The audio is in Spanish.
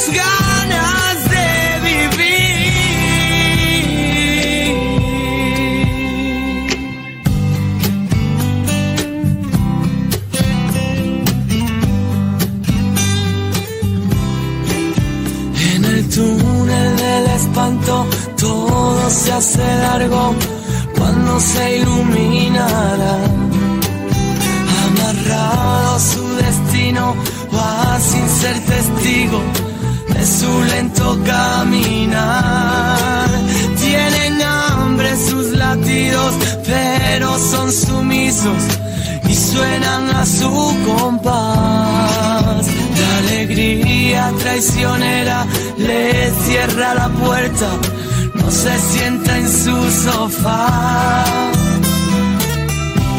ganas de vivir. En el túnel del espanto todo se hace largo cuando se iluminará. Amarrado a su destino, va sin ser testigo de su lento caminar. Tienen hambre sus latidos, pero son sumisos y suenan a su compás. La alegría traicionera le cierra la puerta, no se sienta en su sofá.